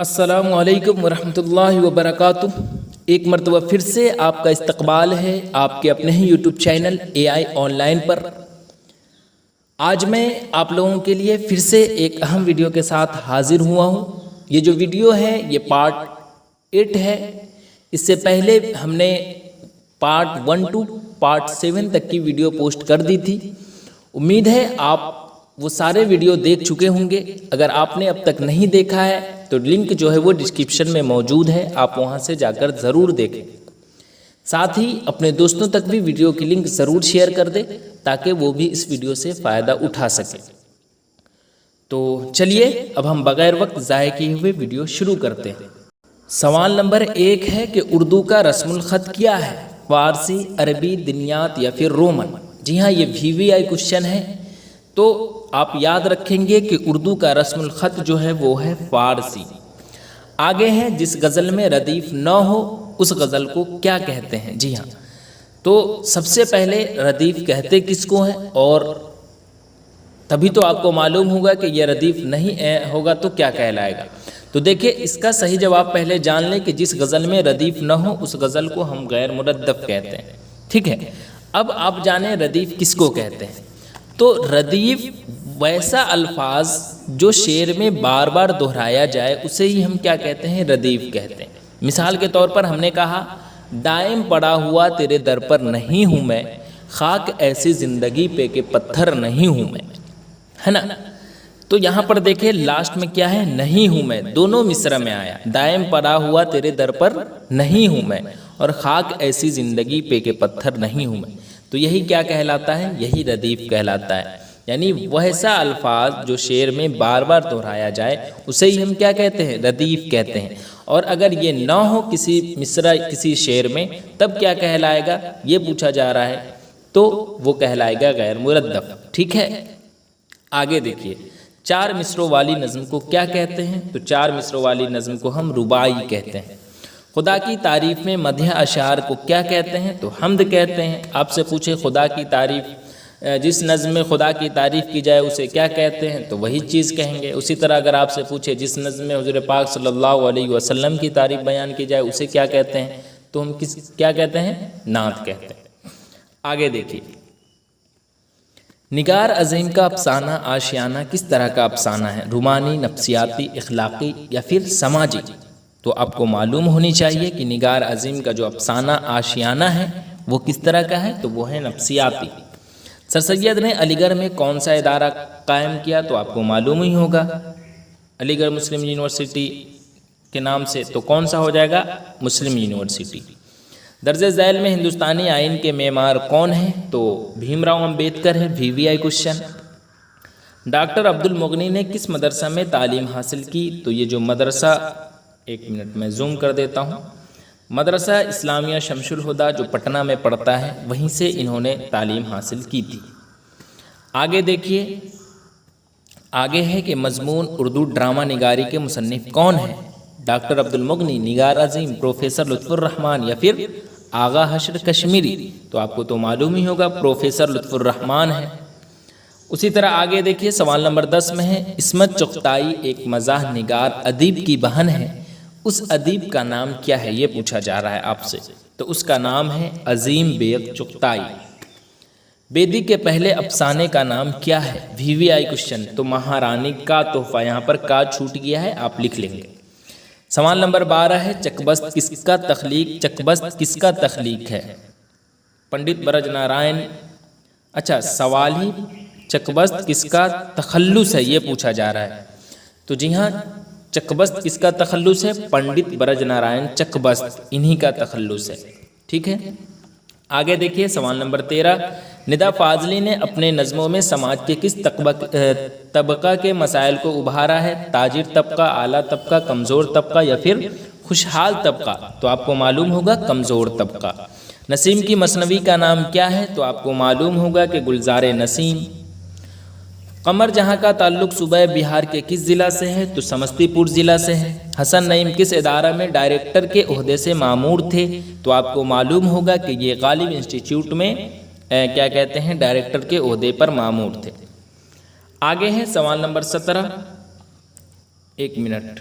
السلام علیکم ورحمۃ اللہ وبرکاتہ۔ ایک مرتبہ پھر سے آپ کا استقبال ہے آپ کے اپنے ہی YouTube channel A I online پر۔ آج میں آپ لوگوں کے لیے پھر سے ایک اہم ویڈیو کے ساتھ حاضر ہوا ہوں۔ یہ جو ویڈیو ہے یہ پارٹ 8 ہے۔ اس سے پہلے ہم نے پارٹ 1 ٹو پارٹ 7 تک کی ویڈیو پوسٹ کر دی تھی۔ امید ہے آپ وہ سارے ویڈیو دیکھ چکے ہوں گے۔ اگر آپ نے اب تک نہیں دیکھا ہے تو لنک جو ہے وہ ڈسکرپشن میں موجود ہے، آپ وہاں سے جا کر ضرور دیکھیں۔ ساتھ ہی اپنے دوستوں تک بھی ویڈیو کی لنک ضرور شیئر کر دیں تاکہ وہ بھی اس ویڈیو سے فائدہ اٹھا سکیں۔ تو چلیے اب ہم بغیر وقت ضائع کیے ہوئے ویڈیو شروع کرتے ہیں۔ سوال نمبر 1 ہے کہ اردو کا رسم الخط کیا ہے؟ فارسی، عربی، دنیات یا پھر رومن؟ جی ہاں، یہ VVI کوشچن ہے، تو آپ یاد رکھیں گے کہ اردو کا رسم الخط جو ہے وہ ہے فارسی۔ آگے ہے جس غزل میں ردیف نہ ہو اس غزل کو کیا کہتے ہیں؟ جی ہاں، تو سب سے پہلے ردیف کہتے کس کو ہیں، اور تبھی تو آپ کو معلوم ہوگا کہ یہ ردیف نہیں ہوگا تو کیا کہلائے گا۔ تو دیکھیں اس کا صحیح جواب پہلے جان لیں کہ جس غزل میں ردیف نہ ہو اس غزل کو ہم غیر مردف کہتے ہیں، ٹھیک ہے۔ اب آپ جانیں ردیف کس کو کہتے ہیں۔ تو ردیف ویسا الفاظ جو شعر میں بار بار دہرایا جائے اسے ہی ہم کیا کہتے ہیں؟ ردیف کہتے ہیں۔ مثال کے طور پر ہم نے کہا دائم پڑا ہوا تیرے در پر نہیں ہوں میں، خاک ایسی زندگی پہ کہ پتھر نہیں ہوں میں، ہے نا۔ تو یہاں پر دیکھیں لاسٹ میں کیا ہے؟ نہیں ہوں میں، دونوں مصرع میں آیا۔ دائم پڑا ہوا تیرے در پر نہیں ہوں میں اور خاک ایسی زندگی پہ کہ پتھر نہیں ہوں میں، تو یہی کیا کہلاتا ہے؟ یہی ردیف کہلاتا ہے۔ یعنی ویسا الفاظ جو شعر میں بار بار دہرایا جائے اسے ہی ہم کیا کہتے ہیں؟ ردیف کہتے ہیں۔ اور اگر یہ نہ ہو کسی مصرع کسی شعر میں تب کیا کہلائے گا یہ پوچھا جا رہا ہے، تو وہ کہلائے گا غیر مردف، ٹھیک ہے۔ آگے دیکھیے 4 مصروں والی نظم کو کیا کہتے ہیں؟ تو 4 مصروں والی نظم کو ہم رباعی کہتے ہیں۔ خدا کی تعریف میں مدح اشعار کو کیا کہتے ہیں؟ تو حمد کہتے ہیں۔ آپ سے پوچھے خدا کی تعریف، جس نظم میں خدا کی تعریف کی جائے اسے کیا کہتے ہیں؟ تو وہی چیز کہیں گے۔ اسی طرح اگر آپ سے پوچھے جس نظم میں حضور پاک صلی اللہ علیہ وسلم کی تعریف بیان کی جائے اسے کیا کہتے ہیں؟ تو ہم کیا کہتے ہیں؟ نعت کہتے ہیں۔ آگے دیکھیے نگار عظیم کا افسانہ آشیانہ کس طرح کا افسانہ ہے؟ رومانی، نفسیاتی، اخلاقی یا پھر سماجی؟ تو آپ کو معلوم ہونی چاہیے کہ نگار عظیم کا جو افسانہ آشیانہ ہے وہ کس طرح کا ہے؟ تو وہ ہے نفسیاتی۔ سر سید نے علی گڑھ میں کون سا ادارہ قائم کیا؟ تو آپ کو معلوم ہی ہوگا، علی گڑھ مسلم یونیورسٹی کے نام سے، تو کون سا ہو جائے گا؟ مسلم یونیورسٹی۔ درج ذیل میں ہندوستانی آئین کے معمار کون ہیں؟ تو بھیم راؤ امبیڈکر ہے، VVI کوشچن۔ ڈاکٹر عبد المغنی نے کس مدرسہ میں تعلیم حاصل کی؟ تو یہ جو مدرسہ، ایک منٹ میں زوم کر دیتا ہوں، مدرسہ اسلامیہ شمس الہدیٰ جو پٹنہ میں پڑتا ہے وہیں سے انہوں نے تعلیم حاصل کی تھی۔ آگے دیکھیے آگے ہے کہ مضمون اردو ڈرامہ نگاری کے مصنف کون ہیں؟ ڈاکٹر عبد المغنی، نگار عظیم، پروفیسر لطف الرحمن یا پھر آغا حشر کشمیری؟ تو آپ کو تو معلوم ہی ہوگا پروفیسر لطف الرحمن ہے۔ اسی طرح آگے دیکھیے سوال نمبر 10 میں ہے عصمت چغتائی ایک مزاح نگار ادیب کی بہن ہے، اس ادیب کا نام کیا ہے؟ یہ پوچھا جا رہا ہے آپ سے، تو اس کا نام ہے عظیم بیگ چغتائی۔ بیدی کے پہلے افسانے کا نام کیا ہے؟ VVI question. تو مہارانی کا تحفہ، یہاں پر کا چھوٹ گیا ہے، آپ لکھ لیں گے۔ سوال نمبر 12 ہے چکبست کس کا تخلیق ہے؟ پنڈت برج نارائن، اچھا سوال ہی چکبست کس کا تخلص ہے یہ پوچھا جا رہا ہے۔ تو جی ہاں، چکبست کس کا تخلص ہے؟ پنڈت برج نارائن چکبست، انہی کا تخلص ہے، ٹھیک ہے۔ آگے دیکھیے سوال نمبر 13 ندا فاضلی نے اپنے نظموں میں سماج کے کس طبقہ کے مسائل کو ابھارا ہے؟ تاجر طبقہ، اعلیٰ طبقہ، کمزور طبقہ یا پھر خوشحال طبقہ؟ تو آپ کو معلوم ہوگا کمزور طبقہ۔ نسیم کی مثنوی کا نام کیا ہے؟ تو آپ کو معلوم ہوگا کہ گلزار نسیم۔ قمر جہاں کا تعلق صوبہ بہار کے کس ضلع سے ہے؟ تو سمستی پور ضلع سے ہے۔ حسن نعیم کس ادارہ میں ڈائریکٹر کے عہدے سے مامور تھے؟ تو آپ کو معلوم ہوگا کہ یہ غالب انسٹیٹیوٹ میں کیا کہتے ہیں؟ ڈائریکٹر کے عہدے پر مامور تھے۔ آگے ہے سوال نمبر 17، ایک منٹ،